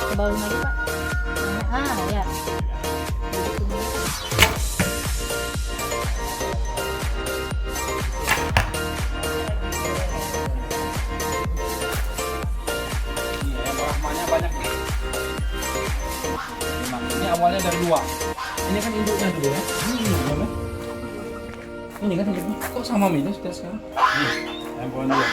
Kebalun lagi Pak. Ya. Rahmanya banyak nih. Memang ini awalnya dari dua. Ini kan induknya dulu ya. Ini induknya kan? Ini kan induknya. Kok sama ini sudah sekarang? Nih, yang bukan dua.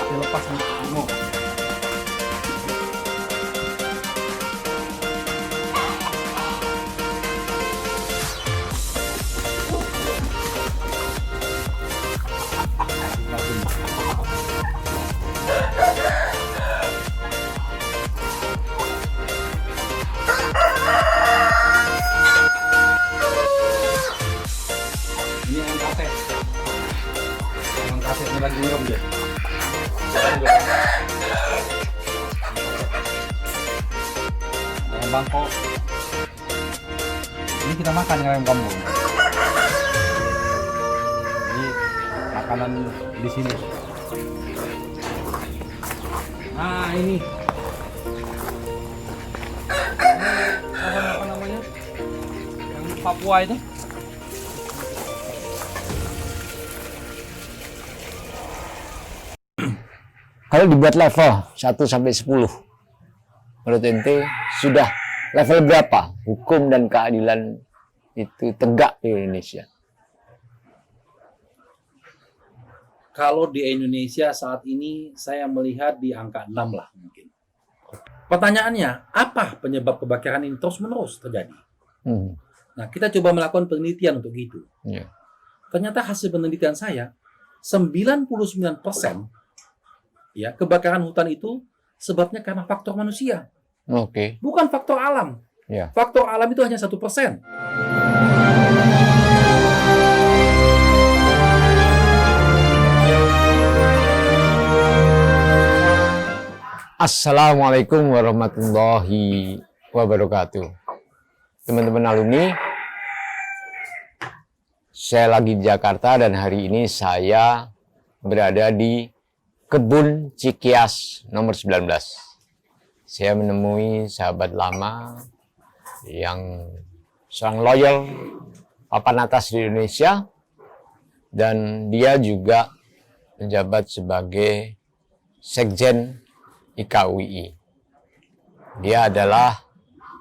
Dilepas nih, mau. Ini yang kaset. Yang kasetnya lagi ngerem dia. Ayam bangkok. Ini kita makan ayam kampung. Ini makanan di sini. Nah ini. Apa namanya? Yang Papua itu. Kalau dibuat level 1 sampai 10, menurut ente sudah level berapa hukum dan keadilan itu tegak di Indonesia? Kalau di Indonesia saat ini saya melihat di angka 6 lah mungkin. Pertanyaannya, apa penyebab kebakaran ini terus-menerus terjadi? Nah, kita coba melakukan penelitian untuk itu. Ya. Ternyata hasil penelitian saya, 99% ya kebakaran hutan itu sebabnya karena faktor manusia, Oke. bukan faktor alam. Ya. Faktor alam itu hanya 1%. Assalamualaikum warahmatullahi wabarakatuh. Teman-teman alumni, saya lagi di Jakarta dan hari ini saya berada di Kebun Cikias nomor 19. Saya menemui sahabat lama yang seorang loyal papan atas di Indonesia dan dia juga menjabat sebagai Sekjen IKUI. Dia adalah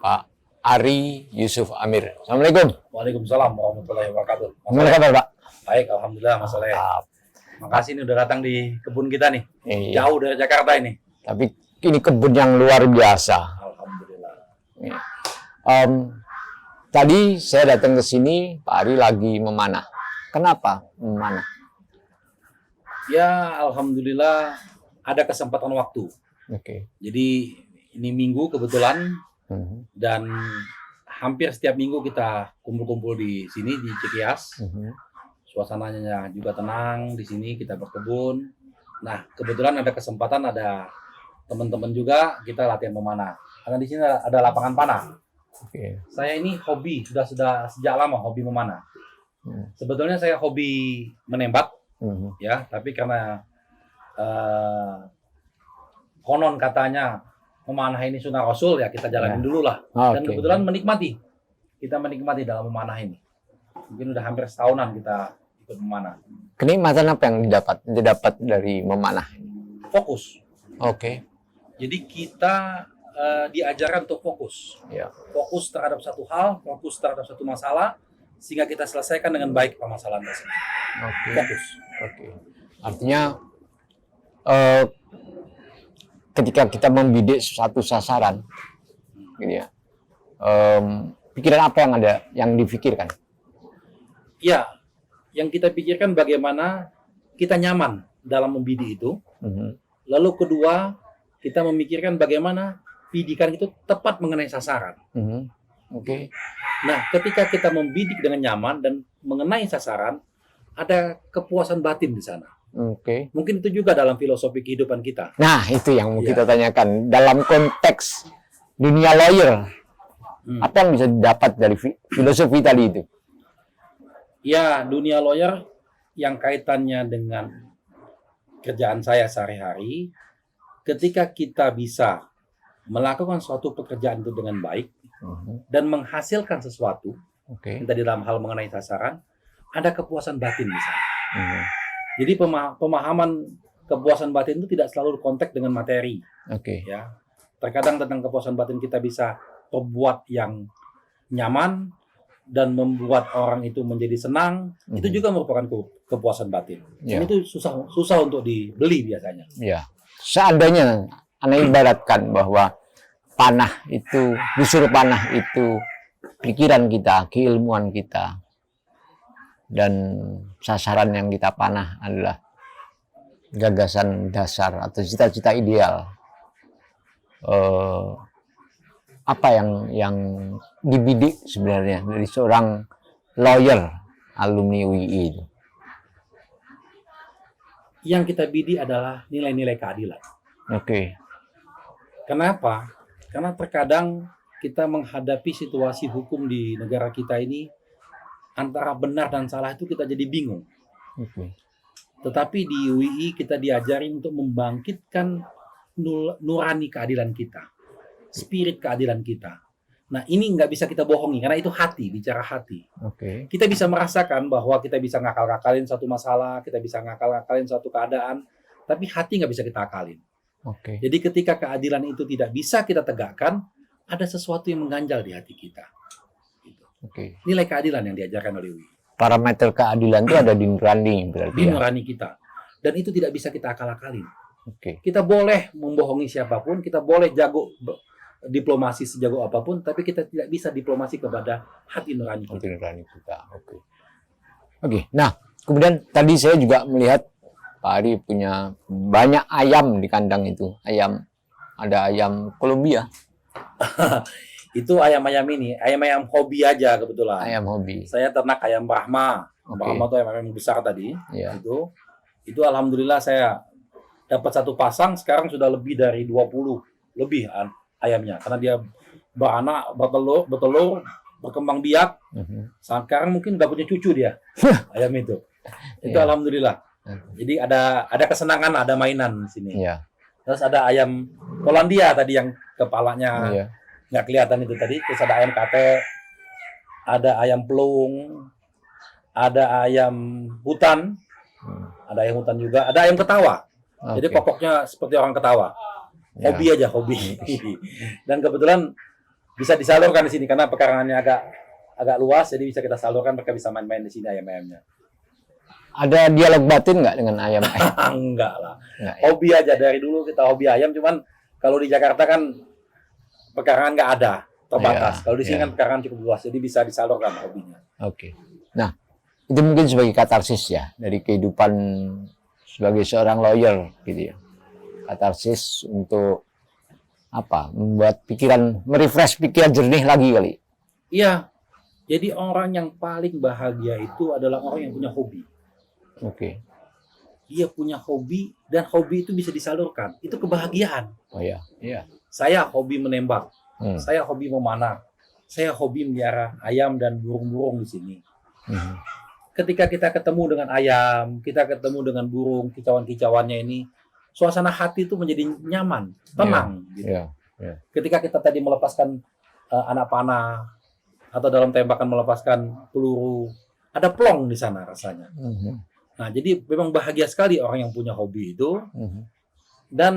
Pak Ari Yusuf Amir. Assalamualaikum. Waalaikumsalam warahmatullahi wabarakatuh. Gimana kabar, Pak? Baik, alhamdulillah Mas Soleh. Makasih nih udah datang di kebun kita nih. Iya. Jauh dari Jakarta ini. Tapi ini kebun yang luar biasa. Alhamdulillah. Iya. Tadi saya datang ke sini, Pak Ari lagi memanah. Kenapa memanah? Ya, alhamdulillah ada kesempatan waktu. Oke. Jadi ini minggu kebetulan dan hampir setiap minggu kita kumpul-kumpul di sini di Cikias. Suasananya juga tenang di sini, kita berkebun. Nah, kebetulan ada kesempatan, ada teman-teman juga kita latihan memanah. Karena di sini ada lapangan panah. Oke. Saya ini hobi sudah sejak lama hobi memanah. Sebetulnya saya hobi menembak, ya, tapi karena konon katanya memanah ini sunnah Rasul, ya kita jalanin dulu lah. Dan kebetulan menikmati. Kita menikmati dalam memanah ini. Mungkin udah hampir setahunan kita ikut memanah. Kenikmatan apa yang didapat dari memanah? Fokus. Oke. Jadi kita diajarkan untuk fokus. Ya. Fokus terhadap satu hal, fokus terhadap satu masalah, sehingga kita selesaikan dengan baik permasalahan tersebut. Oke. Fokus. Oke. Artinya ketika kita membidik suatu sasaran, gitu ya, pikiran apa yang ada yang difikirkan? Ya, yang kita pikirkan bagaimana kita nyaman dalam membidik itu. Lalu kedua, kita memikirkan bagaimana bidikan itu tepat mengenai sasaran. Oke. Nah, ketika kita membidik dengan nyaman dan mengenai sasaran, ada kepuasan batin di sana. Oke. Mungkin itu juga dalam filosofi kehidupan kita. Nah, itu yang mau Ya. kita tanyakan. Dalam konteks dunia lawyer, apa yang bisa didapat dari filosofi tadi itu? Ya, dunia lawyer yang kaitannya dengan kerjaan saya sehari-hari, ketika kita bisa melakukan suatu pekerjaan itu dengan baik dan menghasilkan sesuatu, Oke. entah di dalam hal mengenai sasaran, ada kepuasan batin di sana. Mhm. Jadi pemahaman kepuasan batin itu tidak selalu konteks dengan materi, Oke. ya. Terkadang tentang kepuasan batin kita bisa perbuat yang nyaman dan membuat orang itu menjadi senang, itu juga merupakan kepuasan batin. Ya. Dan itu susah untuk dibeli biasanya. Ya. Seandainya Anda ibaratkan bahwa panah itu, busur panah itu pikiran kita, keilmuan kita, dan sasaran yang kita panah adalah gagasan dasar atau cita-cita ideal. Apa yang dibidik sebenarnya dari seorang lawyer alumni UII itu? Yang kita bidik adalah nilai-nilai keadilan. Oke. Kenapa? Karena terkadang kita menghadapi situasi hukum di negara kita ini, antara benar dan salah itu kita jadi bingung. Oke. Tetapi di UII kita diajarin untuk membangkitkan nurani keadilan kita, spirit keadilan kita. Nah, ini nggak bisa kita bohongi, karena itu hati, bicara hati. Oke. Kita bisa merasakan bahwa kita bisa ngakal-ngakalin satu masalah, kita bisa ngakal-ngakalin suatu keadaan, tapi hati nggak bisa kita akalin. Oke. Jadi ketika keadilan itu tidak bisa kita tegakkan, ada sesuatu yang mengganjal di hati kita. Gitu. Oke. Nilai keadilan yang diajarkan oleh UII. Parameter keadilan itu ada di nurani berarti Di ya. nurani kita. Dan itu tidak bisa kita akal-akalin. Oke. Kita boleh membohongi siapapun, kita boleh jago diplomasi sejago apapun, tapi kita tidak bisa diplomasi kepada hati nurani Hati kita. nurani kita. Oke. Oke. Nah, kemudian tadi saya juga melihat Pak Ari punya banyak ayam di kandang itu. Ayam, ada ayam Colombia, Itu ayam-ayam ini, ayam-ayam hobi aja kebetulan. ayam hobi. Saya ternak ayam Brahma. Oke. Brahma itu ayam-ayam besar tadi. Ya. Itu alhamdulillah saya dapat satu pasang, sekarang sudah lebih dari 20 lebih ayamnya, karena dia beranak, bertelur, berkembang biak. Sekarang mungkin udah punya cucu dia, ayam itu. Itu Iya. alhamdulillah. Jadi ada kesenangan, ada mainan di sini. Iya. Terus ada ayam Polandia tadi yang kepalanya Iya. nggak kelihatan itu tadi. Terus ada ayam kate, ada ayam pelung, ada ayam hutan, ada ayam hutan juga, ada ayam ketawa. Jadi Oke. pokoknya seperti orang ketawa. Ya. Hobi aja, hobi. Dan kebetulan bisa disalurkan di sini karena pekarangannya agak luas, jadi bisa kita salurkan, mereka bisa main-main di sini ayam-ayamnya. Ada dialog batin nggak dengan ayam? Enggak lah. Nggak, ya? Hobi aja, dari dulu kita hobi ayam, cuman kalau di Jakarta kan pekarangan nggak ada, terbatas. Iya, Kalau di sini iya. kan pekarangan cukup luas, jadi bisa disalurkan hobinya. Oke. Nah, itu mungkin sebagai katarsis ya dari kehidupan sebagai seorang lawyer gitu ya. Katarsis untuk apa? Membuat pikiran, merefresh pikiran jernih lagi kali. Iya, jadi orang yang paling bahagia itu adalah orang yang punya hobi. Oke. Dia punya hobi dan hobi itu bisa disalurkan. Itu kebahagiaan. Oh ya. Iya. Saya hobi menembak, Hmm. saya hobi memanah, saya hobi melihara ayam dan burung-burung di sini. Mhm. Ketika kita ketemu dengan ayam, kita ketemu dengan burung, kicauan-kicauannya ini, suasana hati itu menjadi nyaman, tenang. Gitu. Iya. Ketika kita tadi melepaskan anak panah atau dalam tembakan melepaskan peluru, ada plong di sana rasanya. Mhm. Nah, jadi memang bahagia sekali orang yang punya hobi itu. Mhm. Dan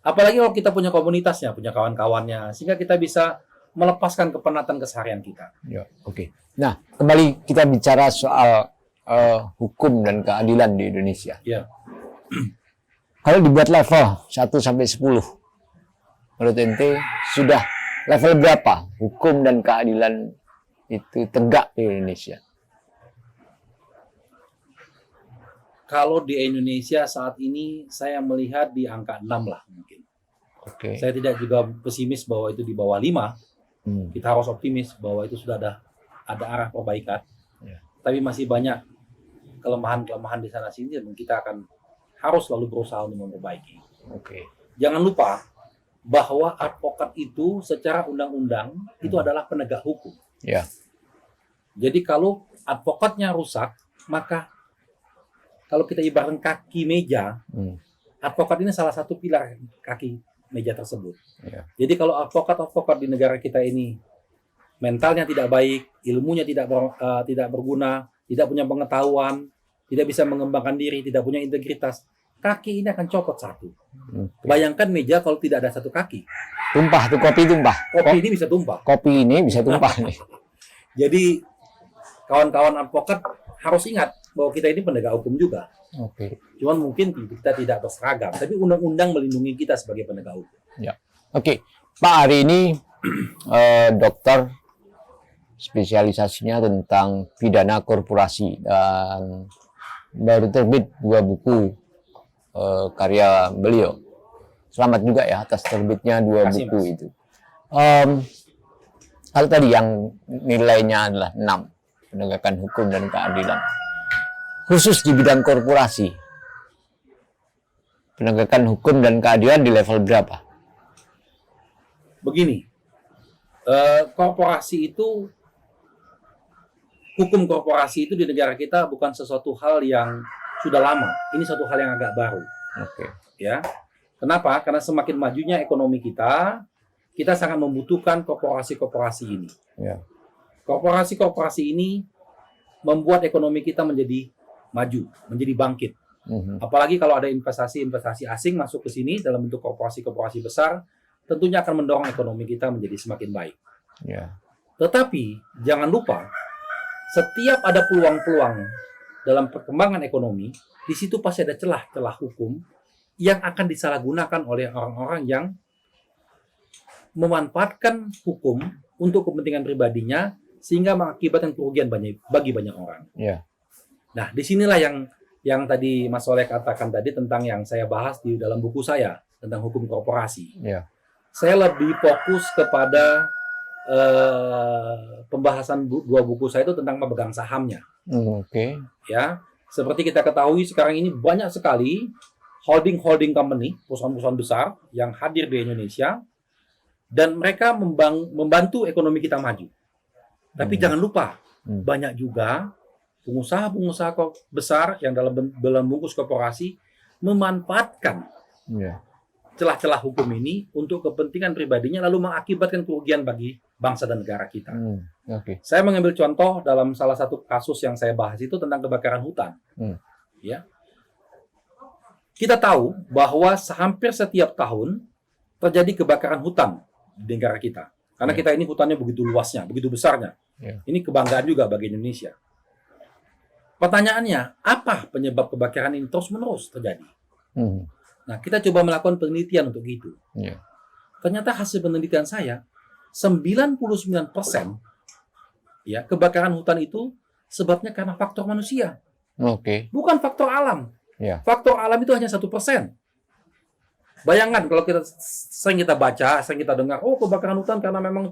apalagi kalau kita punya komunitasnya, punya kawan-kawannya, sehingga kita bisa melepaskan kepenatan keseharian kita. Ya, oke. Nah, kembali kita bicara soal hukum dan keadilan di Indonesia. Ya. Kalau dibuat level 1 sampai 10, menurut ente sudah level berapa hukum dan keadilan itu tegak di Indonesia? Kalau di Indonesia saat ini saya melihat di angka 6 lah mungkin. Oke. Saya tidak juga pesimis bahwa itu di bawah 5. Kita harus optimis bahwa itu sudah ada arah perbaikan. Ya. Tapi masih banyak kelemahan-kelemahan di sana sini dan kita akan harus selalu berusaha untuk memperbaiki. Oke. Jangan lupa bahwa advokat itu secara undang-undang itu adalah penegak hukum. Ya. Jadi kalau advokatnya rusak, maka kalau kita ibaratkan kaki meja, advokat ini salah satu pilar kaki meja tersebut. Ya. Jadi kalau advokat-advokat di negara kita ini mentalnya tidak baik, ilmunya tidak berguna, tidak punya pengetahuan, tidak bisa mengembangkan diri, tidak punya integritas, kaki ini akan copot satu. Bayangkan meja kalau tidak ada satu kaki. Tumpah tuh, kopi tumpah. Kopi ini bisa tumpah. Kopi ini bisa tumpah nih. Jadi kawan-kawan advokat harus ingat bahwa kita ini penegak hukum juga. Oke. Cuman mungkin kita tidak berseragam, tapi undang-undang melindungi kita sebagai penegak hukum. Ya. Oke. Pak, hari ini dokter spesialisasinya tentang pidana korporasi dan baru terbit 2 buku karya beliau. Selamat juga ya atas terbitnya 2 buku Mas. itu. Hal tadi yang nilainya adalah 6, penegakan hukum dan keadilan. Khusus di bidang korporasi, penegakan hukum dan keadilan di level berapa? Begini, korporasi itu, hukum korporasi itu di negara kita bukan sesuatu hal yang sudah lama. Ini suatu hal yang agak baru. Oke. Ya, kenapa? Karena semakin majunya ekonomi kita sangat membutuhkan korporasi-korporasi ini. Ya. Korporasi-korporasi ini membuat ekonomi kita menjadi maju, menjadi bangkit. Apalagi kalau ada investasi-investasi asing masuk ke sini dalam bentuk korporasi-korporasi besar, tentunya akan mendorong ekonomi kita menjadi semakin baik. Ya. Tetapi jangan lupa, setiap ada peluang-peluang dalam perkembangan ekonomi, di situ pasti ada celah-celah hukum yang akan disalahgunakan oleh orang-orang yang memanfaatkan hukum untuk kepentingan pribadinya sehingga mengakibatkan kerugian bagi banyak orang. Ya. Nah, disinilah yang tadi Mas Soleh katakan tadi tentang yang saya bahas di dalam buku saya tentang hukum korporasi. Ya. Saya lebih fokus kepada pembahasan 2 buku saya itu tentang pemegang sahamnya. Oke. Ya, seperti kita ketahui sekarang ini banyak sekali holding company, perusahaan-perusahaan besar yang hadir di Indonesia dan mereka membantu ekonomi kita maju. Tapi jangan lupa, banyak juga pengusaha-pengusaha besar yang dalam bungkus korporasi memanfaatkan celah-celah hukum ini untuk kepentingan pribadinya lalu mengakibatkan kerugian bagi bangsa dan negara kita. Saya mengambil contoh dalam salah satu kasus yang saya bahas itu tentang kebakaran hutan. Ya. Kita tahu bahwa hampir setiap tahun terjadi kebakaran hutan di negara kita. Karena kita ini hutannya begitu luasnya, begitu besarnya. Ini kebanggaan juga bagi Indonesia. Pertanyaannya, apa penyebab kebakaran ini terus-menerus terjadi? Nah, kita coba melakukan penelitian untuk itu. Ternyata hasil penelitian saya, 99% ya, kebakaran hutan itu sebabnya karena faktor manusia. Bukan faktor alam. Faktor alam itu hanya 1%. Bayangkan kalau sering kita baca, sering kita dengar, oh kebakaran hutan karena memang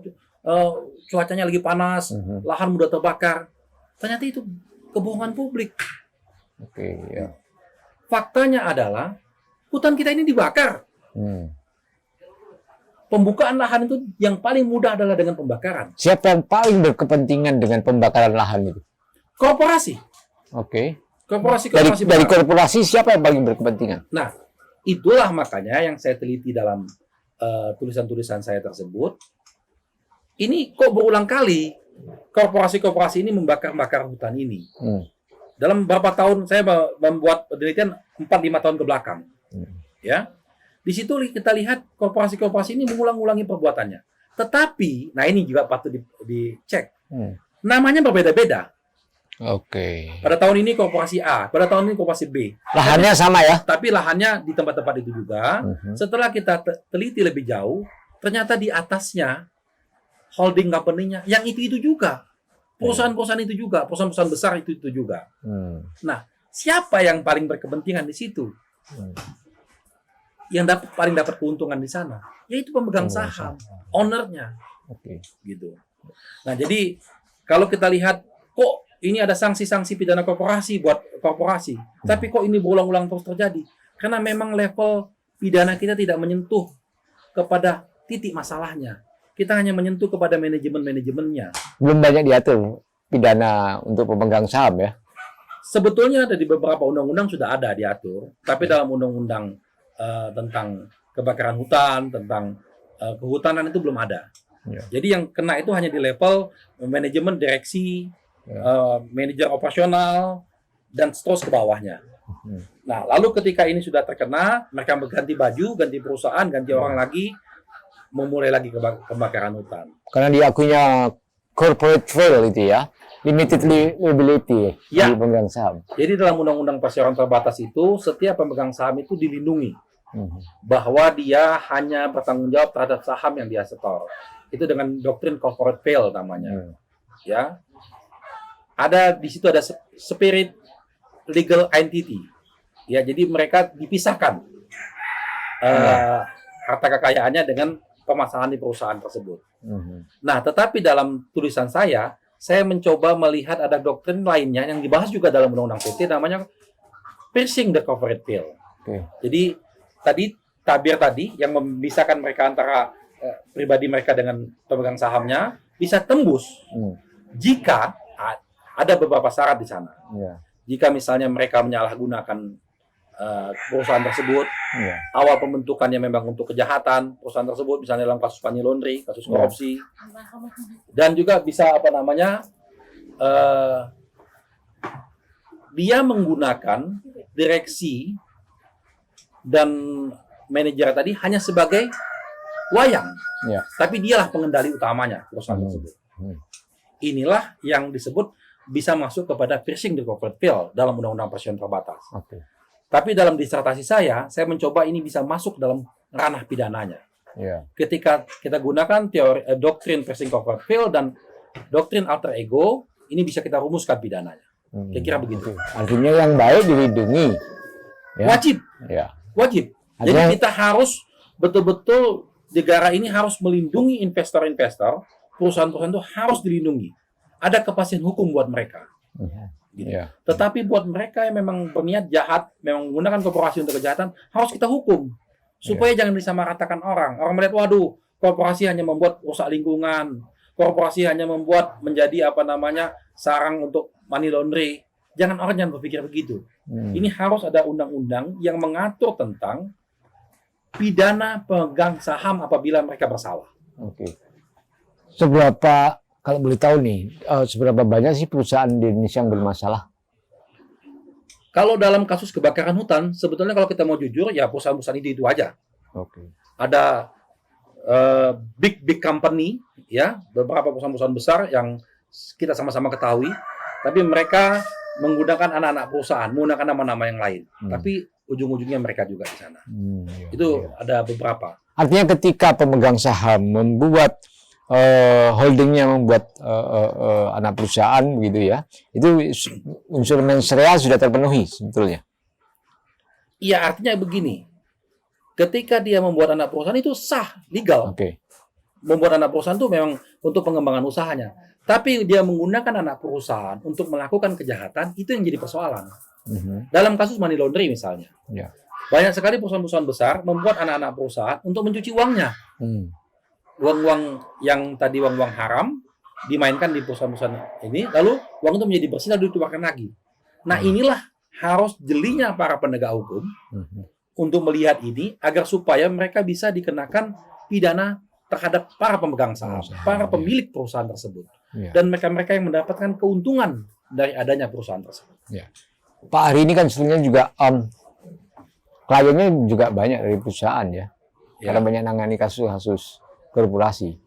cuacanya lagi panas, lahan mudah terbakar. Ternyata itu kebohongan publik. Faktanya adalah hutan kita ini dibakar. Pembukaan lahan itu yang paling mudah adalah dengan pembakaran. Siapa yang paling berkepentingan dengan pembakaran lahan itu? Korporasi. Korporasi dari korporasi siapa yang paling berkepentingan? Nah, itulah makanya yang saya teliti dalam tulisan-tulisan saya tersebut. Ini kok berulang kali korporasi-korporasi ini membakar hutan ini. Dalam beberapa tahun saya membuat penelitian 4-5 tahun ke belakang. Ya. Di situ kita lihat korporasi-korporasi ini mengulang-ulangi perbuatannya. Tetapi, nah ini juga patut dicek. Namanya berbeda-beda. Pada tahun ini korporasi A, pada tahun ini korporasi B. Lahannya sama ya? Tapi lahannya di tempat-tempat itu juga. Setelah kita teliti lebih jauh, ternyata di atasnya holding company-nya yang itu juga. Perusahaan-perusahaan itu juga, perusahaan-perusahaan besar itu juga. Nah, siapa yang paling berkepentingan di situ? Yang paling dapat keuntungan di sana, yaitu pemegang saham, ownernya, gitu. Nah, jadi kalau kita lihat kok ini ada sanksi-sanksi pidana korporasi buat korporasi, tapi kok ini berulang-ulang terus terjadi? Karena memang level pidana kita tidak menyentuh kepada titik masalahnya. Kita hanya menyentuh kepada manajemennya. Belum banyak diatur pidana untuk pemegang saham ya. Sebetulnya ada di beberapa undang-undang sudah ada diatur, tapi dalam undang-undang tentang kebakaran hutan, tentang kehutanan itu belum ada. Ya. Jadi yang kena itu hanya di level manajemen, direksi, manajer operasional, dan terus ke bawahnya. Nah, lalu ketika ini sudah terkena, mereka berganti baju, ganti perusahaan, ganti orang lagi, memulai lagi kebakaran hutan. Karena diakuinya corporate trail itu ya, limited liability di pemegang saham. Jadi dalam undang-undang perseroan terbatas itu, setiap pemegang saham itu dilindungi bahwa dia hanya bertanggung jawab terhadap saham yang dia setor. Itu dengan doktrin corporate veil namanya. Ya, ada di situ ada spirit legal entity. Ya, jadi mereka dipisahkan harta kekayaannya dengan permasalahan di perusahaan tersebut. Nah, tetapi dalam tulisan saya mencoba melihat ada doktrin lainnya yang dibahas juga dalam undang-undang PT, namanya piercing the corporate veil. Jadi tadi tabir tadi yang memisahkan mereka antara pribadi mereka dengan pemegang sahamnya bisa tembus jika ada beberapa syarat di sana. Jika misalnya mereka menyalahgunakan perusahaan tersebut, awal pembentukannya memang untuk kejahatan perusahaan tersebut, misalnya dalam kasus money laundering, kasus korupsi, dan juga bisa dia menggunakan direksi dan manajer tadi hanya sebagai wayang, tapi dialah pengendali utamanya perusahaan tersebut. Inilah yang disebut bisa masuk kepada piercing the corporate veil dalam undang-undang perseroan terbatas. Tapi dalam disertasi saya mencoba ini bisa masuk dalam ranah pidananya. Ketika kita gunakan teori doktrin piercing corporate veil dan doktrin alter ego, ini bisa kita rumuskan pidananya. Kira-kira begitu. Artinya yang baik dilindungi. Wajib. Wajib. Jadi Artinya, kita harus betul-betul negara ini harus melindungi investor-investor, perusahaan-perusahaan itu harus dilindungi. Ada kepastian hukum buat mereka. Gitu. Tetapi buat mereka yang memang berniat jahat, memang menggunakan korporasi untuk kejahatan, harus kita hukum. Supaya jangan disamaratakan orang. Orang melihat, waduh, korporasi hanya membuat rusak lingkungan. Korporasi hanya membuat menjadi sarang untuk money laundering. Jangan orang jangan berpikir begitu. Ini harus ada undang-undang yang mengatur tentang pidana pemegang saham apabila mereka bersalah. Seberapa, kalau boleh tahu nih, seberapa banyak sih perusahaan di Indonesia yang bermasalah? Kalau dalam kasus kebakaran hutan, sebetulnya kalau kita mau jujur, ya perusahaan-perusahaan itu aja. Ada big company, ya, beberapa perusahaan-perusahaan besar yang kita sama-sama ketahui, tapi mereka menggunakan anak-anak perusahaan, menggunakan nama-nama yang lain. Tapi ujung-ujungnya mereka juga di sana. Itu ada beberapa. Artinya ketika pemegang saham membuat holdingnya, membuat anak perusahaan begitu ya, itu unsur mens rea sudah terpenuhi sebetulnya. Iya, artinya begini. Ketika dia membuat anak perusahaan itu sah, legal. Membuat anak perusahaan itu memang untuk pengembangan usahanya. Tapi dia menggunakan anak perusahaan untuk melakukan kejahatan, itu yang jadi persoalan. Dalam kasus money laundering misalnya. Banyak sekali perusahaan-perusahaan besar membuat anak-anak perusahaan untuk mencuci uangnya. Uang-uang yang tadi uang-uang haram dimainkan di perusahaan-perusahaan ini, lalu uang itu menjadi bersih lalu dikeluarkan lagi. Nah, inilah harus jelinya para penegak hukum untuk melihat ini agar supaya mereka bisa dikenakan pidana terhadap para pemegang saham, para pemilik perusahaan tersebut, dan mereka-mereka yang mendapatkan keuntungan dari adanya perusahaan tersebut. Pak, hari ini kan sebenarnya juga kliennya juga banyak dari perusahaan ya, karena banyak nangani kasus-kasus korporasi.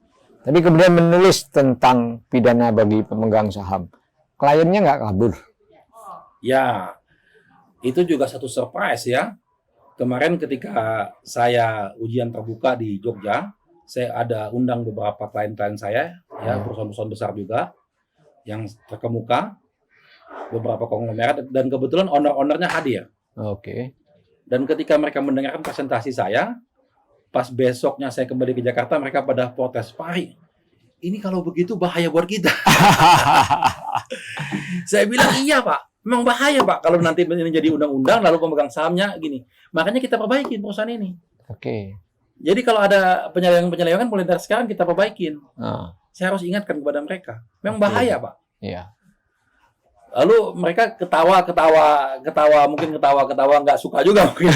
Tapi kemudian menulis tentang pidana bagi pemegang saham, kliennya nggak kabur. Ya, itu juga satu surprise ya. Kemarin ketika saya ujian terbuka di Jogja, saya ada undang beberapa klien-klien saya, ya perusahaan-perusahaan besar juga yang terkemuka. beberapa konglomerat, dan kebetulan owner-ownernya hadir. Oke. Dan ketika mereka mendengarkan presentasi saya, pas besoknya saya kembali ke Jakarta, mereka pada protes, Pak Ari, ini kalau begitu bahaya buat kita. Saya bilang, iya Pak, memang bahaya Pak, kalau nanti ini jadi undang-undang, lalu pemegang sahamnya gini. Makanya kita perbaikin perusahaan ini. Oke. Jadi kalau ada penyelewengan mulai dari sekarang kita perbaikin. Ah, Saya harus ingatkan kepada mereka. Memang bahaya Pak. iya. Lalu mereka ketawa nggak suka juga mungkin.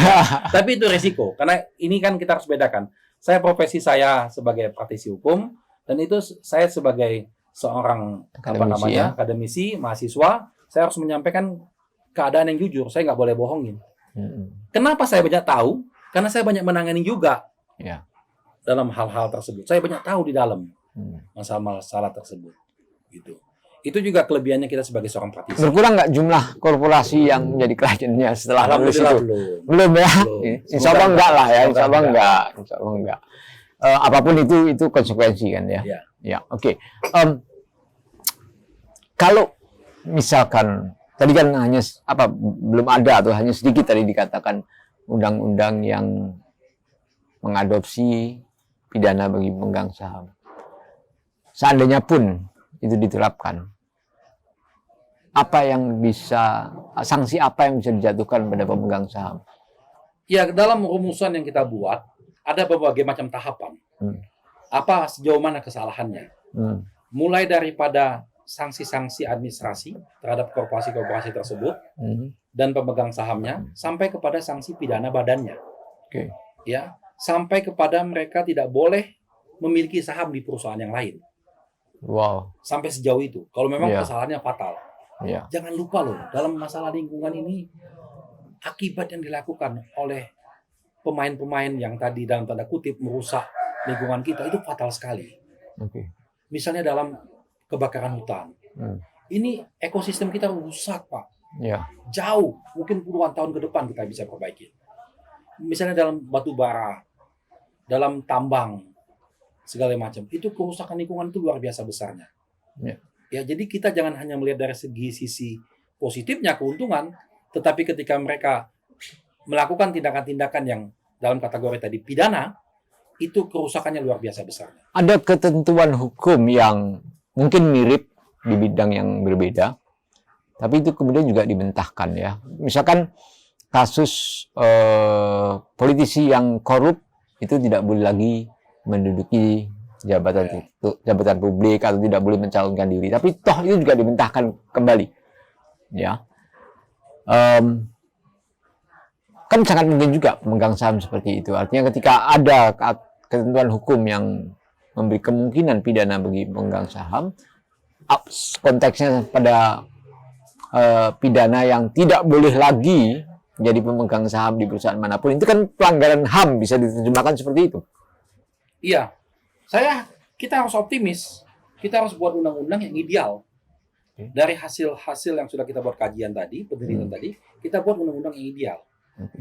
Tapi itu resiko, karena ini kan kita harus bedakan. Profesi saya sebagai praktisi hukum, dan itu saya sebagai seorang akademisi, mahasiswa, saya harus menyampaikan keadaan yang jujur. Saya nggak boleh bohongin. Kenapa saya banyak tahu? Karena saya banyak menangani juga dalam hal-hal tersebut. Saya banyak tahu di dalam masalah-masalah tersebut. Gitu. Itu juga kelebihannya kita sebagai seorang praktisi. Berkurang nggak jumlah korporasi yang menjadi kliennya setelah lulus itu? Belum ya? Insya Allah enggak lah ya. Insya Allah enggak. Apapun itu konsekuensi kan ya. Ya, oke. Kalau misalkan tadi kan hanya belum ada atau hanya sedikit tadi dikatakan undang-undang yang mengadopsi pidana bagi pemegang saham. Seandainya pun itu diterapkan, sanksi apa yang bisa dijatuhkan pada pemegang saham? Ya, dalam rumusan yang kita buat ada berbagai macam tahapan. Apa sejauh mana kesalahannya? Mulai daripada sanksi-sanksi administrasi terhadap korporasi-korporasi tersebut dan pemegang sahamnya, sampai kepada sanksi pidana badannya. Ya, sampai kepada mereka tidak boleh memiliki saham di perusahaan yang lain. Wow. Sampai sejauh itu. Kalau memang kesalahannya fatal. Jangan lupa loh, dalam masalah lingkungan ini, akibat yang dilakukan oleh pemain-pemain yang tadi dalam tanda kutip merusak lingkungan kita itu fatal sekali. Misalnya dalam kebakaran hutan. Ini ekosistem kita rusak, Pak. Jauh, mungkin puluhan tahun ke depan kita bisa perbaiki. Misalnya dalam batu bara, dalam tambang, segala macam. Itu kerusakan lingkungan itu luar biasa besarnya. Ya, jadi kita jangan hanya melihat dari sisi positifnya keuntungan, tetapi ketika mereka melakukan tindakan-tindakan yang dalam kategori tadi pidana, itu kerusakannya luar biasa besar. Ada ketentuan hukum yang mungkin mirip di bidang yang berbeda, tapi itu kemudian juga dibentahkan ya. Misalkan kasus politisi yang korup itu tidak boleh lagi menduduki jabatan publik atau tidak boleh mencalonkan diri, tapi toh itu juga dibentahkan kembali ya. Kan sangat mungkin juga pemegang saham seperti itu. Artinya ketika ada ketentuan hukum yang memberi kemungkinan pidana bagi pemegang saham, konteksnya pada pidana yang tidak boleh lagi menjadi pemegang saham di perusahaan manapun, itu kan pelanggaran HAM, bisa diterjemahkan seperti itu. Iya, kita harus optimis. Kita harus buat undang-undang yang ideal. Dari hasil-hasil yang sudah kita buat kajian tadi, penelitian tadi, kita buat undang-undang yang ideal.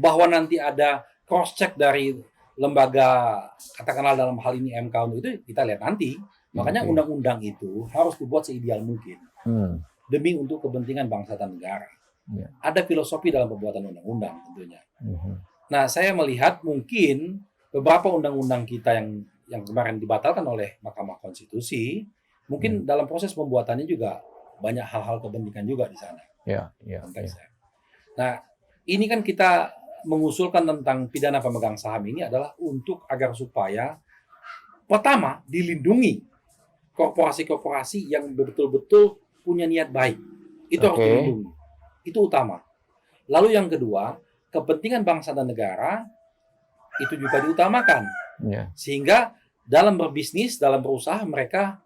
Bahwa nanti ada cross-check dari lembaga, katakanlah dalam hal ini MK itu, kita lihat nanti. Makanya undang-undang itu harus dibuat seideal mungkin. Demi untuk kepentingan bangsa dan negara. Ada filosofi dalam pembuatan undang-undang tentunya. Nah, saya melihat mungkin beberapa undang-undang kita yang kemarin dibatalkan oleh Mahkamah Konstitusi, mungkin dalam proses pembuatannya juga banyak hal-hal kepentingan juga di sana. Nah, ini kan kita mengusulkan tentang pidana pemegang saham ini adalah untuk agar supaya pertama dilindungi korporasi-korporasi yang betul-betul punya niat baik. Itu harus dilindungi. Itu utama. Lalu yang kedua, kepentingan bangsa dan negara itu juga diutamakan. Sehingga dalam berbisnis, dalam berusaha, mereka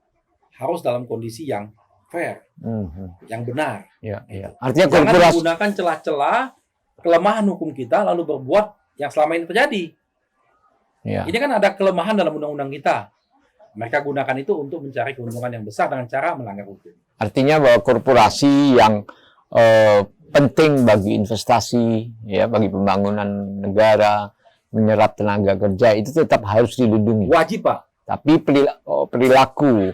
harus dalam kondisi yang fair, yang benar. Artinya jangan menggunakan celah-celah kelemahan hukum kita lalu berbuat yang selama ini terjadi. Ini kan ada kelemahan dalam undang-undang kita. Mereka gunakan itu untuk mencari keuntungan yang besar dengan cara melanggar hukum. Artinya bahwa korporasi yang penting bagi investasi, ya, bagi pembangunan negara, menyerap tenaga kerja, itu tetap harus dilindungi. Wajib, Pak. Tapi perilaku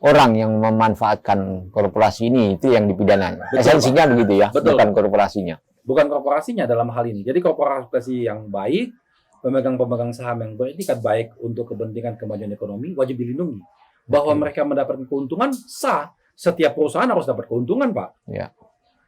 orang yang memanfaatkan korporasi ini itu yang dipidana. Esensinya begitu ya, Betul. bukan korporasinya. Bukan korporasinya dalam hal ini. Jadi korporasi yang baik, pemegang-pemegang saham yang beretikat baik untuk kepentingan kemajuan ekonomi wajib dilindungi. Bahwa mereka mendapatkan keuntungan sah. Setiap perusahaan harus dapat keuntungan, Pak. Ya.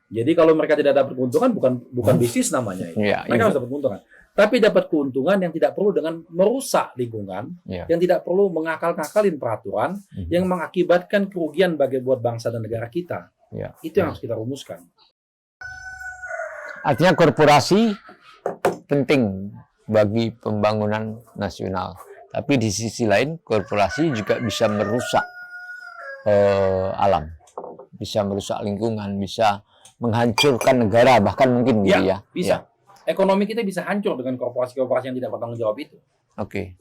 Jadi kalau mereka tidak dapat keuntungan bukan bisnis namanya itu. Ya, Mereka harus dapat keuntungan. Tapi dapat keuntungan yang tidak perlu dengan merusak lingkungan, ya. yang tidak perlu mengakal-ngakalin peraturan, yang mengakibatkan kerugian bagi buat bangsa dan negara kita. Ya. Itu yang harus kita rumuskan. Artinya korporasi penting bagi pembangunan nasional. Tapi di sisi lain korporasi juga bisa merusak alam, bisa merusak lingkungan, bisa menghancurkan negara, bahkan mungkin gitu ya. Bisa. Ekonomi kita bisa hancur dengan korporasi-korporasi yang tidak bertanggung jawab itu. Oke.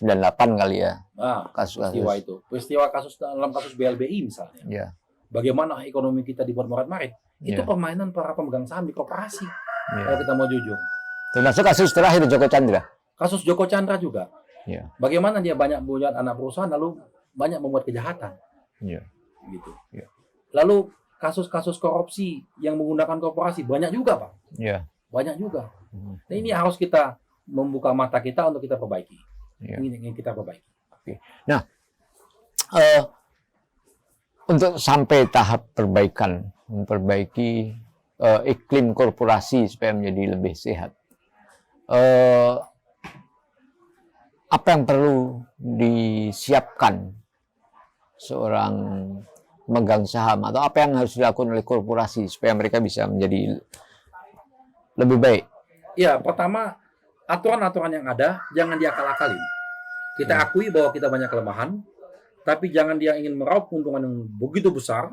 98 kali ya. Nah, kasus-kasus. peristiwa itu. Peristiwa kasus dalam kasus BLBI misalnya. Ya. Bagaimana ekonomi kita dibuat morat-marit. Itu Ya. permainan para pemegang saham di korporasi. Ya. Kalau kita mau jujur. Termasuk kasus terakhir Joko Chandra. Kasus Joko Chandra juga. Ya. Bagaimana dia banyak membuat anak perusahaan lalu banyak membuat kejahatan. Ya. Gitu. Ya. Lalu kasus-kasus korupsi yang menggunakan korporasi banyak juga, Pak. Ya. Banyak juga. Nah, ini harus kita membuka mata kita untuk kita perbaiki. Ya. Ini yang kita perbaiki. Nah, untuk sampai tahap perbaikan, memperbaiki iklim korporasi supaya menjadi lebih sehat, apa yang perlu disiapkan seorang megang saham, atau apa yang harus dilakukan oleh korporasi supaya mereka bisa menjadi lebih baik? Ya, pertama, aturan-aturan yang ada jangan diakal-akalin. Kita akui bahwa kita banyak kelemahan, tapi jangan dia ingin meraup keuntungan yang begitu besar,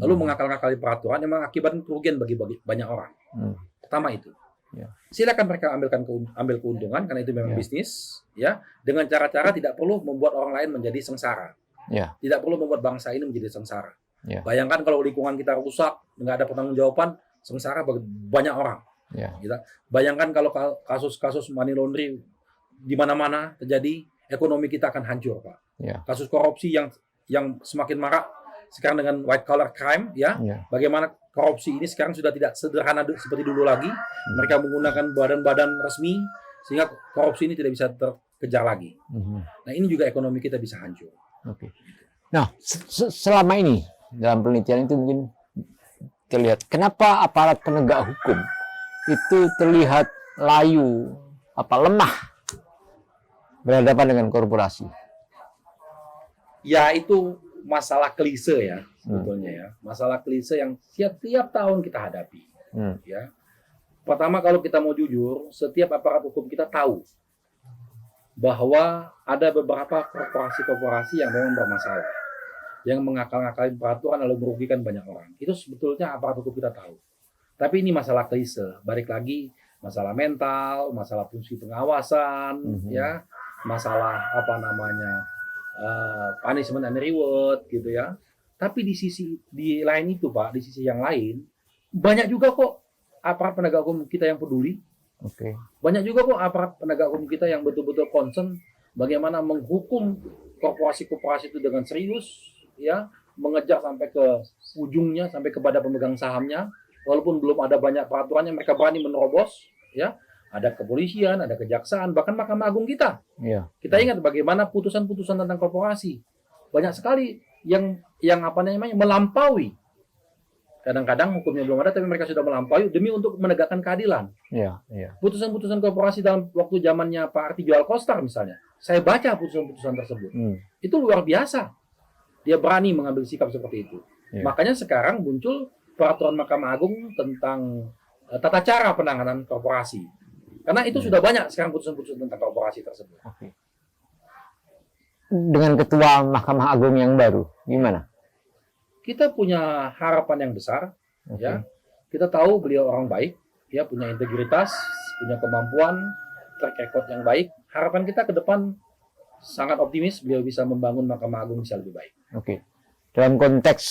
lalu mengakal-ngakali peraturan yang mengakibatkan kerugian bagi banyak orang. Pertama itu. Ya. Silakan mereka ambil keuntungan karena itu memang bisnis, ya, dengan cara-cara tidak perlu membuat orang lain menjadi sengsara. Ya. Tidak perlu membuat bangsa ini menjadi sengsara. Ya. Bayangkan kalau lingkungan kita rusak, nggak ada pertanggungjawaban, sengsara bagi banyak orang. Ya. Gitu. Bayangkan kalau kasus-kasus money laundering di mana-mana terjadi, ekonomi kita akan hancur, Pak. Ya. Kasus korupsi yang semakin marak sekarang dengan white collar crime, ya. Ya. Bagaimana korupsi ini sekarang sudah tidak sederhana seperti dulu lagi. Mereka menggunakan badan-badan resmi sehingga korupsi ini tidak bisa terkejar lagi. Nah, ini juga ekonomi kita bisa hancur. Oke. Nah, selama ini dalam penelitian itu mungkin terlihat kenapa aparat penegak hukum itu terlihat layu, lemah berhadapan dengan korporasi. Ya, itu masalah klise ya sebetulnya ya. Masalah klise yang tiap tahun kita hadapi. Ya. Pertama, kalau kita mau jujur, setiap aparat hukum kita tahu bahwa ada beberapa korporasi-korporasi yang memang bermasalah, yang mengakal-ngakalin peraturan lalu merugikan banyak orang. Itu sebetulnya aparat hukum kita tahu. Tapi ini masalah klise. Balik lagi, masalah mental, masalah fungsi pengawasan, ya, masalah punishment and reward gitu ya. Tapi di lain itu, Pak, di sisi yang lain banyak juga kok aparat penegak hukum kita yang peduli. Oke. Banyak juga kok aparat penegak hukum kita yang betul-betul concern bagaimana menghukum korporasi-korporasi itu dengan serius, ya, mengejar sampai ke ujungnya, sampai kepada pemegang sahamnya, walaupun belum ada banyak peraturannya, mereka berani menerobos, ya. Ada kepolisian, ada kejaksaan, bahkan Mahkamah Agung kita. Iya. Kita ingat bagaimana putusan-putusan tentang korporasi banyak sekali yang melampaui. Kadang-kadang hukumnya belum ada, tapi mereka sudah melampaui demi untuk menegakkan keadilan. Iya, iya. Putusan-putusan korporasi dalam waktu zamannya Pak Artijo Alkostar misalnya, saya baca putusan-putusan tersebut. Itu luar biasa. Dia berani mengambil sikap seperti itu. Iya. Makanya sekarang muncul peraturan Mahkamah Agung tentang tata cara penanganan korporasi. Karena itu sudah banyak sekarang putusan-putusan tentang korporasi tersebut. Oke. Dengan ketua Mahkamah Agung yang baru, gimana? Kita punya harapan yang besar, ya. Kita tahu beliau orang baik, ya, punya integritas, punya kemampuan, track record yang baik. Harapan kita ke depan sangat optimis beliau bisa membangun Mahkamah Agung bisa lebih baik. Oke. Dalam konteks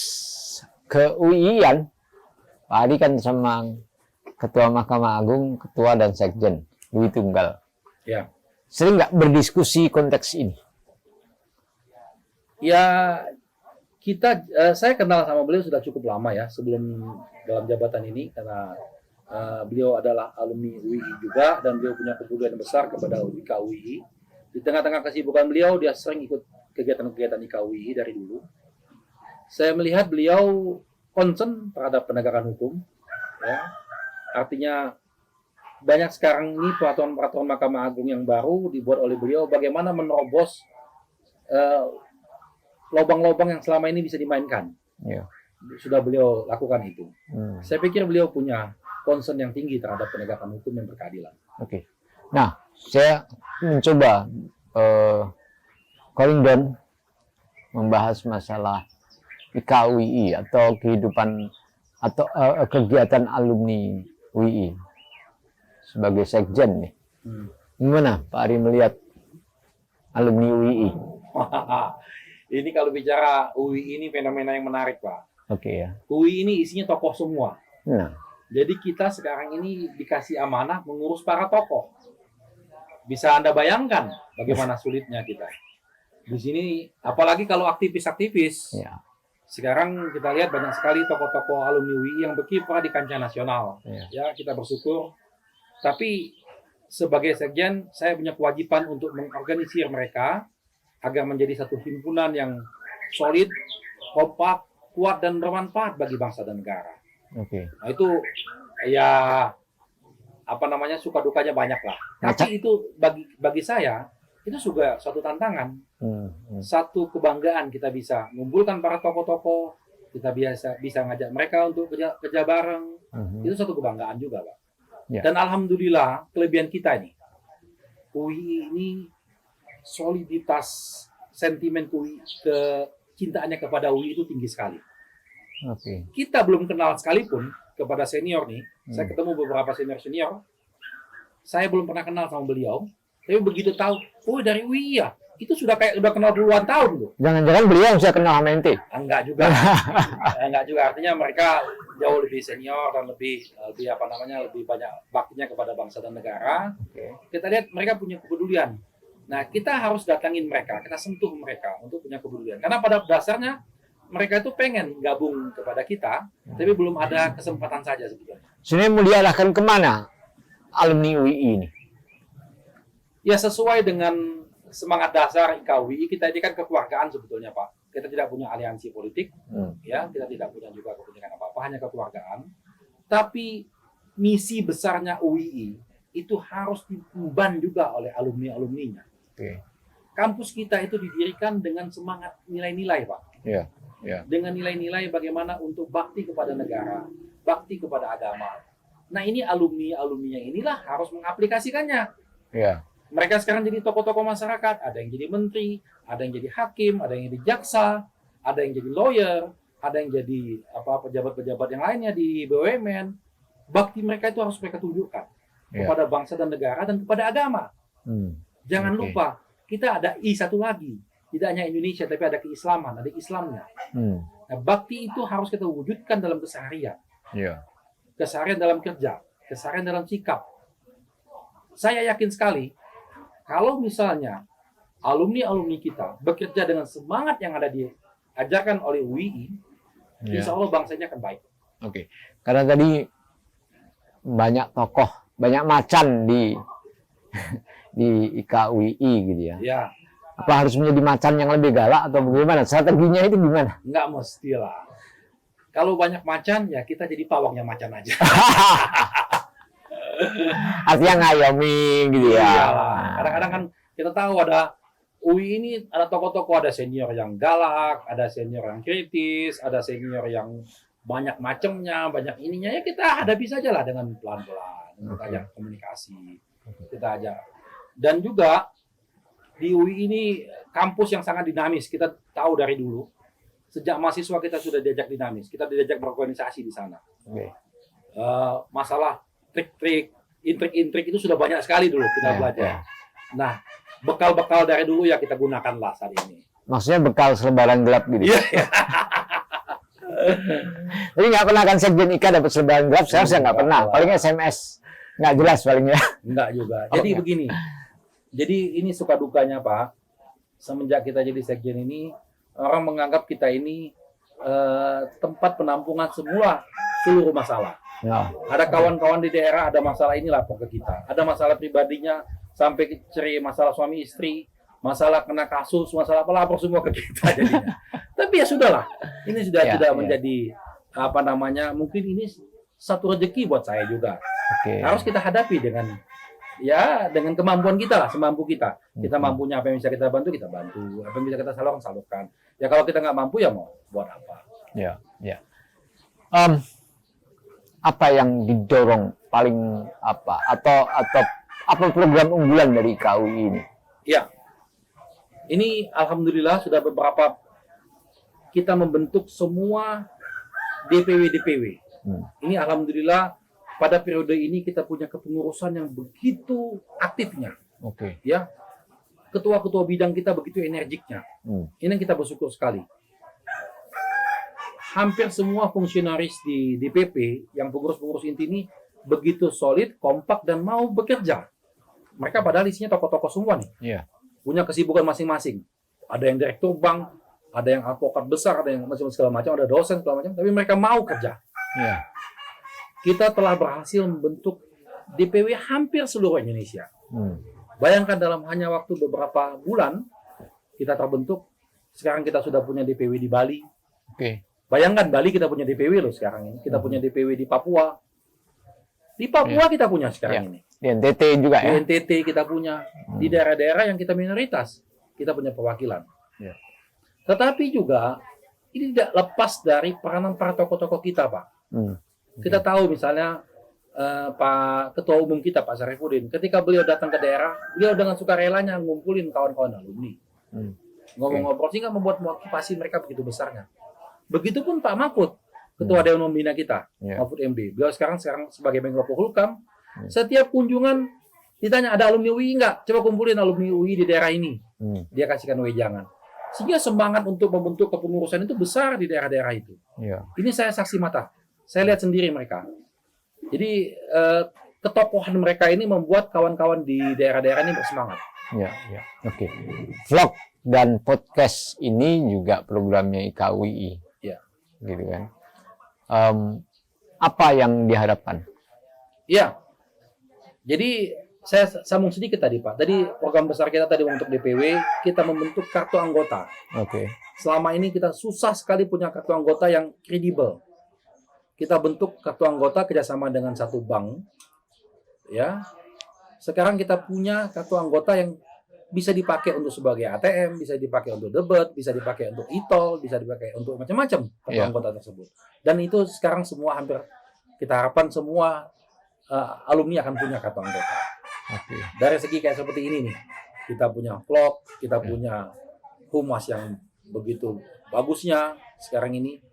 ke-UI-an, Pak Adi kan sama Ketua Mahkamah Agung, Ketua dan Sekjen, Dwi Tunggal. Ya. Sering nggak berdiskusi konteks ini? Ya, Saya kenal sama beliau sudah cukup lama ya sebelum dalam jabatan ini karena beliau adalah alumni UII juga dan beliau punya kepedulian besar kepada IKA UII. Di tengah-tengah kesibukan beliau dia sering ikut kegiatan-kegiatan IKA UII dari dulu. Saya melihat beliau concern terhadap penegakan hukum, ya. Artinya banyak sekarang ini peraturan-peraturan Mahkamah Agung yang baru dibuat oleh beliau bagaimana menerobos lubang-lubang yang selama ini bisa dimainkan. Ya. Sudah beliau lakukan itu. Saya pikir beliau punya concern yang tinggi terhadap penegakan hukum dan berkeadilan. Oke. Nah, saya mencoba calling down membahas masalah IKA UII atau kehidupan atau kegiatan alumni UII sebagai sekjen nih. Gimana Pak Ari melihat alumni UII? Ini kalau bicara UI ini fenomena yang menarik, Pak. Oke ya. UI ini isinya tokoh semua. Nah. Jadi kita sekarang ini dikasih amanah mengurus para tokoh. Bisa Anda bayangkan bagaimana sulitnya kita. Di sini, apalagi kalau aktivis-aktivis. Ya. Sekarang kita lihat banyak sekali tokoh-tokoh alumni UI yang berkiprah di kancah nasional. Ya, kita bersyukur. Tapi sebagai sekjen, saya punya kewajiban untuk mengorganisir mereka agar menjadi satu himpunan yang solid, kompak, kuat, dan bermanfaat bagi bangsa dan negara. Oke. Nah itu ya apa namanya suka dukanya banyak lah. Tapi itu bagi saya itu juga suatu tantangan, satu kebanggaan kita bisa mengumpulkan para tokoh-tokoh, kita bisa ngajak mereka untuk kerja bareng. Itu satu kebanggaan juga, Pak. Ya. Dan alhamdulillah kelebihan kita ini, UI ini soliditas sentimen UI kecintaannya kepada UI itu tinggi sekali. Okay. Kita belum kenal sekalipun kepada senior nih. Saya ketemu beberapa senior. Saya belum pernah kenal sama beliau. Tapi begitu tahu, oh dari UI ya. Itu sudah kenal puluhan tahun tuh. Jangan-jangan beliau yang saya kenal sama ente? Enggak juga. Enggak juga. Artinya mereka jauh lebih senior dan lebih banyak baktinya kepada bangsa dan negara. Okay. Kita lihat mereka punya kepedulian. Nah, kita harus datangin mereka, kita sentuh mereka untuk punya kepedulian. Karena pada dasarnya mereka itu pengen gabung kepada kita, tapi belum ada kesempatan saja sebetulnya. Sebenarnya mau diarahkan kemana alumni UI ini? Ya sesuai dengan semangat dasar IKA UII, kita ini kan kekeluargaan sebetulnya, Pak. Kita tidak punya aliansi politik, ya, kita tidak punya juga kepentingan apa-apa, hanya kekeluargaan. Tapi misi besarnya UII itu harus diemban juga oleh alumni-alumninya. Okay. Kampus kita itu didirikan dengan semangat nilai-nilai, Pak. Yeah. Yeah. Dengan nilai-nilai bagaimana untuk bakti kepada negara, bakti kepada agama. Nah ini alumni-alumninya inilah harus mengaplikasikannya. Yeah. Mereka sekarang jadi tokoh-tokoh masyarakat, ada yang jadi menteri, ada yang jadi hakim, ada yang jadi jaksa, ada yang jadi lawyer, ada yang jadi pejabat-pejabat yang lainnya di BUMN. Bakti mereka itu harus mereka tunjukkan kepada bangsa dan negara dan kepada agama. Jangan lupa, kita ada I satu lagi. Tidak hanya Indonesia, tapi ada keislaman, ada Islamnya. Nah, bakti itu harus kita wujudkan dalam keseharian. Keseharian dalam kerja, keseharian dalam sikap. Saya yakin sekali, kalau misalnya alumni-alumni kita bekerja dengan semangat yang ada diajarkan oleh UII, insya Allah bangsanya akan baik. Oke, karena tadi banyak tokoh, banyak macan di IKA UII gitu ya. Ya. Apa harus menjadi macan yang lebih galak atau bagaimana? Strateginya itu gimana? Enggak mestilah. Kalau banyak macan, ya kita jadi pawangnya macan aja. Artinya ngayomi gitu ya. Kadang-kadang kan kita tahu ada UI ini ada tokoh-tokoh, ada senior yang galak, ada senior yang kritis, ada senior yang banyak macamnya, banyak ininya, ya kita hadapi saja lah dengan pelan-pelan, kita ajak komunikasi, kita ajak. Dan juga di UI ini kampus yang sangat dinamis, kita tahu dari dulu. Sejak mahasiswa kita sudah diajak dinamis, kita diajak berorganisasi di sana. Masalah trik-trik, intrik-intrik itu sudah banyak sekali dulu kita belajar. Nah, bekal-bekal dari dulu ya kita gunakanlah saat ini. Maksudnya bekal selebaran gelap gitu? Iya. Jadi nggak pernah kan Sekjen IKA dapat selebaran gelap, saya nggak pernah. Paling SMS, nggak jelas palingnya. Nggak juga. Jadi begini, jadi ini suka dukanya Pak, semenjak kita jadi Sekjen ini, orang menganggap kita ini tempat penampungan semua seluruh masalah. Ya. Ada kawan-kawan di daerah ada masalah ini lapor ke kita. Ada masalah pribadinya sampai cerai masalah suami istri, masalah kena kasus, masalah apa lapor semua ke kita jadinya. Tapi ya sudahlah. Ini sudah tidak menjadi apa namanya? Mungkin ini satu rezeki buat saya juga. Harus kita hadapi dengan kemampuan kita lah, semampu kita. Kita mampunya apa yang bisa kita bantu, apa yang bisa kita salurkan. Ya kalau kita nggak mampu ya mau buat apa? Ya. Apa yang didorong paling apa atau apa program unggulan dari KUI ini? Ya, ini alhamdulillah sudah beberapa kita membentuk semua DPW. Ini alhamdulillah pada periode ini kita punya kepengurusan yang begitu aktifnya. Ya, ketua-ketua bidang kita begitu energiknya. Ini yang kita bersyukur sekali. Hampir semua fungsionaris di DPP yang pengurus-pengurus inti ini begitu solid, kompak, dan mau bekerja. Mereka padahal isinya tokoh-tokoh semua nih. Punya kesibukan masing-masing. Ada yang direktur bank, ada yang advokat besar, ada yang macam segala macam, ada dosen segala macam, tapi mereka mau kerja. Kita telah berhasil membentuk DPW hampir seluruh Indonesia. Bayangkan dalam hanya waktu beberapa bulan kita terbentuk. Sekarang kita sudah punya DPW di Bali. Bayangkan Bali kita punya DPW loh sekarang ini. Kita punya DPW di Papua. Di Papua kita punya sekarang ini. Di NTT juga ya. Di NTT kita punya. Di daerah-daerah yang kita minoritas kita punya perwakilan. Tetapi juga ini tidak lepas dari peranan para tokoh-tokoh kita, Pak. Kita tahu misalnya Pak Ketua Umum kita, Pak Syarifudin, ketika beliau datang ke daerah, beliau dengan sukarelanya ngumpulin kawan-kawan alumni. Ngomong-ngobrol sehingga membuat motivasi mereka begitu besarnya. Begitupun Pak Mahfud, Ketua Dewan Pembina kita, Mahfud MD. Beliau sekarang sebagai Menko Polhukam, setiap kunjungan ditanya ada alumni UI nggak? Coba kumpulin alumni UI di daerah ini. Dia kasihkan wejangan. Sehingga semangat untuk membentuk kepengurusan itu besar di daerah-daerah itu. Ini saya saksi mata. Saya lihat sendiri mereka. Jadi ketokohan mereka ini membuat kawan-kawan di daerah-daerah ini bersemangat. Vlog dan podcast ini juga programnya IKUI. Gitu kan. Apa yang diharapkan? Jadi saya sambung sedikit tadi Pak. Tadi program besar kita tadi untuk DPW, kita membentuk kartu anggota. Selama ini kita susah sekali punya kartu anggota yang kredibel. Kita bentuk kartu anggota kerjasama dengan satu bank. Ya, sekarang kita punya kartu anggota yang bisa dipakai untuk sebagai ATM, bisa dipakai untuk debit, bisa dipakai untuk e-tol, bisa dipakai untuk macam-macam kartu anggota tersebut. Dan itu sekarang semua hampir kita harapkan semua alumni akan punya kartu anggota. Dari segi kayak seperti ini nih, kita punya vlog, kita punya humas yang begitu bagusnya sekarang ini,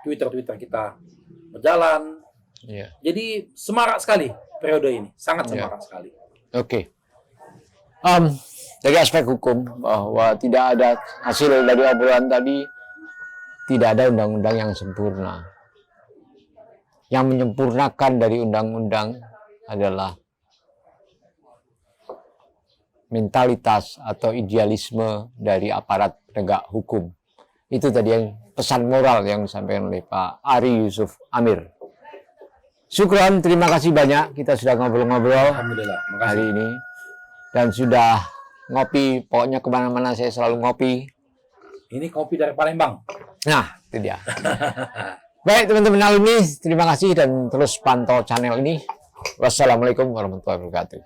Twitter kita berjalan. Jadi semarak sekali periode ini, sangat semarak sekali. Dari aspek hukum bahwa tidak ada hasil dari obrolan tadi, tidak ada undang-undang yang sempurna. Yang menyempurnakan dari undang-undang adalah mentalitas atau idealisme dari aparat penegak hukum. Itu tadi yang pesan moral yang disampaikan oleh Pak Ari Yusuf Amir. Syukron, terima kasih banyak. Kita sudah ngobrol-ngobrol hari ini. Dan sudah ngopi, pokoknya kemana-mana saya selalu ngopi. Ini kopi dari Palembang. Nah, itu dia. Baik teman-teman alumni, terima kasih dan terus pantau channel ini. Wassalamualaikum warahmatullahi wabarakatuh.